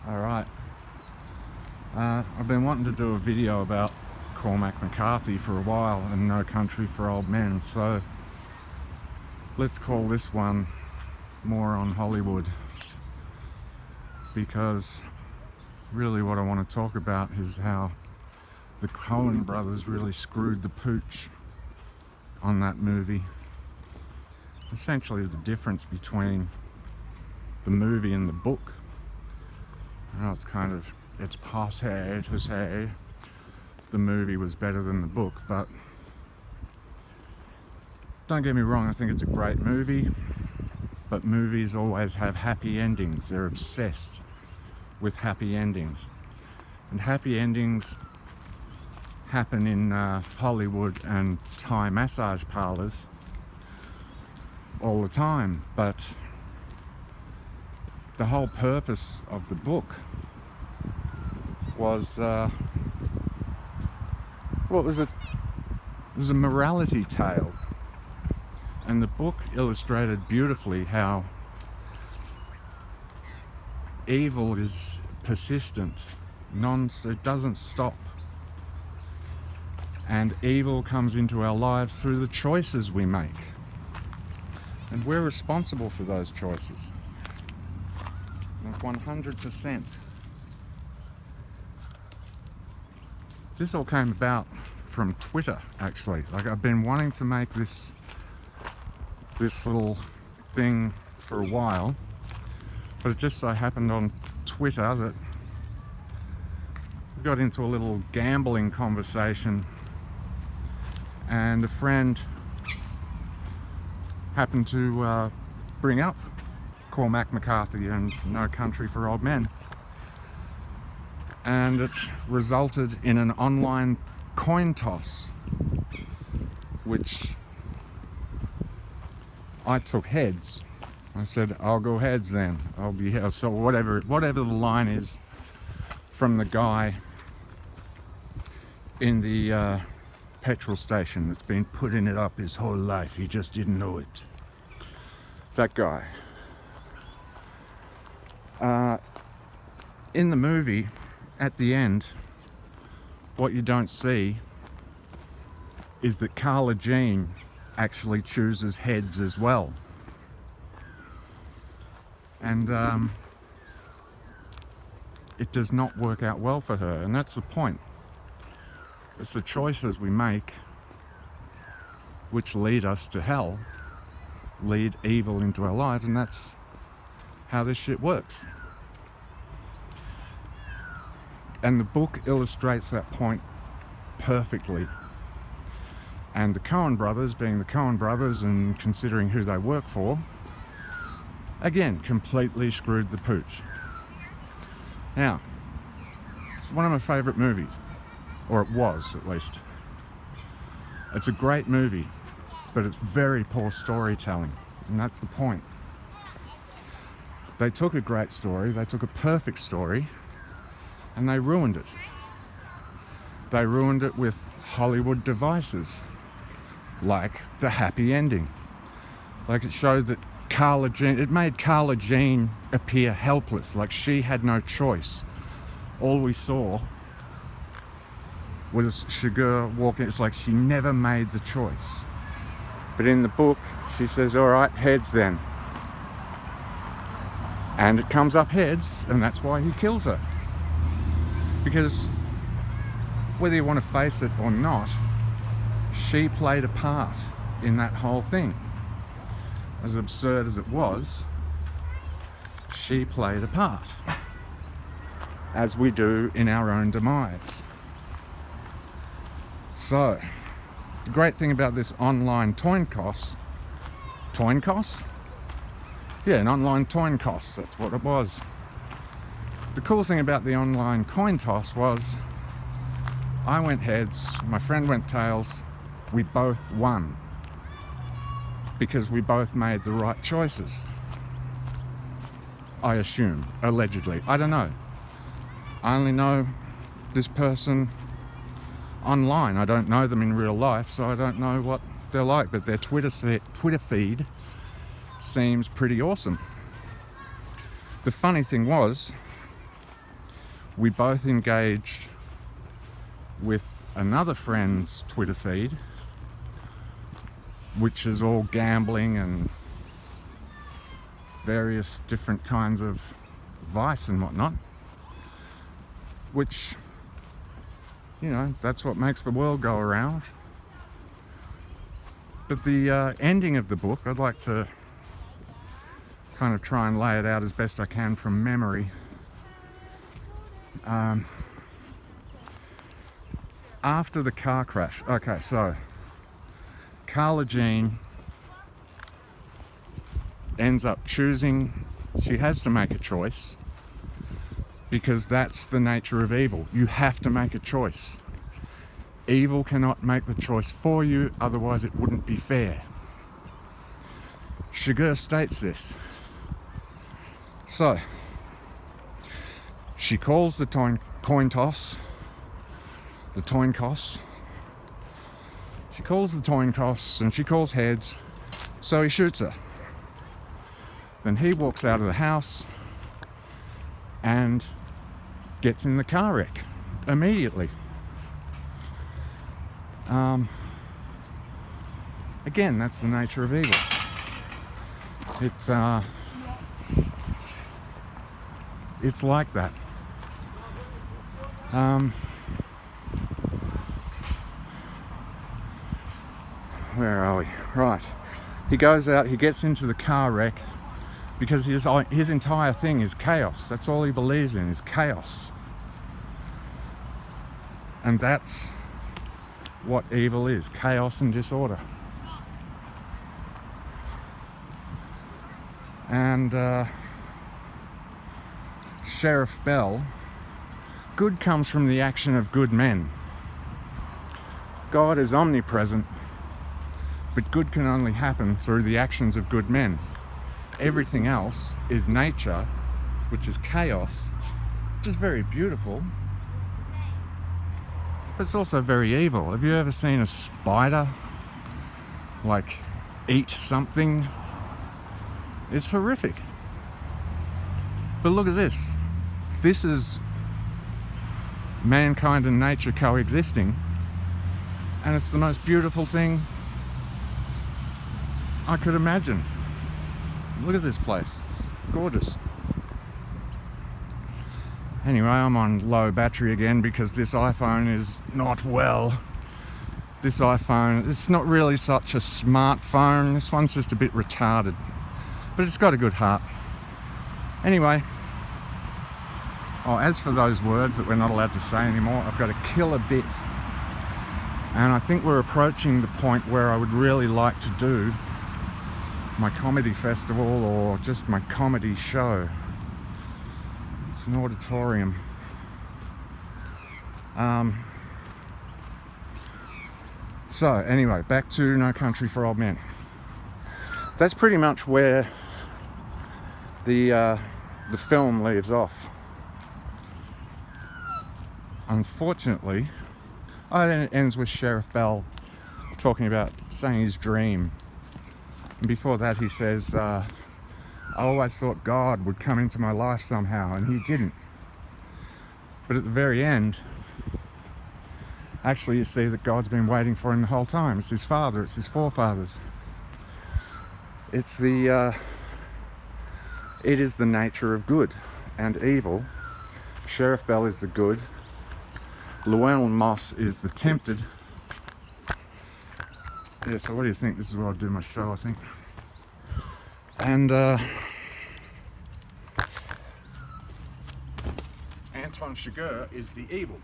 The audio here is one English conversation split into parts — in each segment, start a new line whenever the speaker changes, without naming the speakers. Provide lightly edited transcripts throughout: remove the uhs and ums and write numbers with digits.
Alright, I've been wanting to do a video about Cormac McCarthy for a while and No Country for Old Men, so let's call this one more on Hollywood, because really what I want to talk about is how the Coen brothers really screwed the pooch on that movie. Essentially the difference between the movie and the book. I know it's passé to say the movie was better than the book, but don't get me wrong, I think it's a great movie, but movies always have happy endings. They're obsessed with happy endings, and happy endings happen in Hollywood and Thai massage parlors all the time, but the whole purpose of the book was what was it? It was a morality tale, and the book illustrated beautifully how evil is persistent, it doesn't stop, and evil comes into our lives through the choices we make, and we're responsible for those choices. Like 100%. This all came about from Twitter, actually. Like, I've been wanting to make this little thing for a while, but it just so happened on Twitter that we got into a little gambling conversation, and a friend happened to bring up Cormac McCarthy and No Country for Old Men, and it resulted in an online coin toss, which I took heads. I said, I'll go heads then. I'll be here. So whatever the line is from the guy in the petrol station that's been putting it up his whole life, he just didn't know it. That guy. In the movie, at the end, what you don't see is that Carla Jean actually chooses heads as well. And it does not work out well for her, and that's the point. It's the choices we make which lead us to hell, lead evil into our lives, and that's how this shit works. And the book illustrates that point perfectly. And the Coen brothers, being the Coen brothers and considering who they work for, again, completely screwed the pooch. Now, it's one of my favourite movies, or it was at least. It's a great movie, but it's very poor storytelling, and that's the point. They took a great story, they took a perfect story, and they ruined it. They ruined it with Hollywood devices, like the happy ending. Like, it showed that it made Carla Jean appear helpless, like she had no choice. All we saw was Sugar walking. It's like she never made the choice. But in the book, she says, all right, heads then. And it comes up heads, and that's why he kills her. Because whether you want to face it or not, she played a part in that whole thing. As absurd as it was, she played a part, as we do in our own demise. So, the great thing about this online coin toss? Yeah, an online coin toss, that's what it was. The cool thing about the online coin toss was I went heads, my friend went tails, we both won, because we both made the right choices. I assume, allegedly. I don't know. I only know this person online. I don't know them in real life, so I don't know what they're like, but their Twitter feed seems pretty awesome. The funny thing was, we both engaged with another friend's Twitter feed, which is all gambling and various different kinds of vice and whatnot, which, you know, that's what makes the world go around. But the ending of the book, I'd like to kind of try and lay it out as best I can from memory. After the car crash, okay, so Carla Jean ends up choosing, she has to make a choice, because that's the nature of evil. You have to make a choice. Evil cannot make the choice for you, otherwise it wouldn't be fair. Chigurh states this. So, she calls the coin toss. She calls the coin toss and she calls heads, so he shoots her. Then he walks out of the house and gets in the car wreck immediately. Again, that's the nature of evil. It's like that. Where are we? Right. He goes out, he gets into the car wreck because his entire thing is chaos. That's all he believes in, is chaos. And that's what evil is, chaos and disorder. And Sheriff Bell, good comes from the action of good men. God is omnipresent, but good can only happen through the actions of good men. Everything else is nature, which is chaos, which is very beautiful, but it's also very evil. Have you ever seen a spider, like, eat something? It's horrific. But look at this. This is mankind and nature coexisting, and it's the most beautiful thing I could imagine. Look at this place. It's gorgeous. Anyway, I'm on low battery again because this iPhone is not well. This iPhone, it's not really such a smartphone. This one's just a bit retarded, but it's got a good heart. Anyway, as for those words that we're not allowed to say anymore, I've got to kill a bit. And I think we're approaching the point where I would really like to do my comedy festival or just my comedy show. It's an auditorium. So anyway, back to No Country for Old Men. That's pretty much where the film leaves off. Unfortunately, then it ends with Sheriff Bell talking about saying his dream. And before that he says, I always thought God would come into my life somehow, and he didn't. But at the very end, actually you see that God's been waiting for him the whole time. It's his father, it's his forefathers. It is the nature of good and evil. Sheriff Bell is the good. Llewellyn Moss is the tempted. Yeah, so what do you think? This is where I'll do my show, I think. And Anton Chigurh is the evil.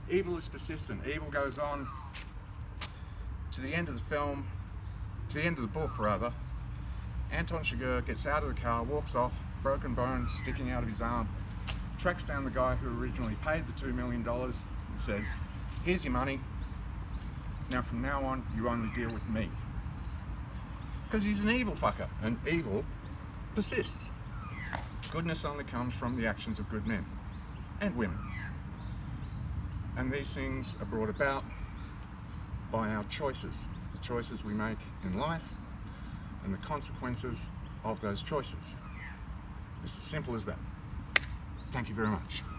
Evil is persistent. Evil goes on to the end of the film, to the end of the book rather. Anton Chigurh gets out of the car, walks off, broken bone sticking out of his arm, tracks down the guy who originally paid the $2 million and says, here's your money, now from now on you only deal with me. Because he's an evil fucker, and evil persists. Goodness only comes from the actions of good men and women. And these things are brought about by our choices, the choices we make in life and the consequences of those choices. It's as simple as that. Thank you very much.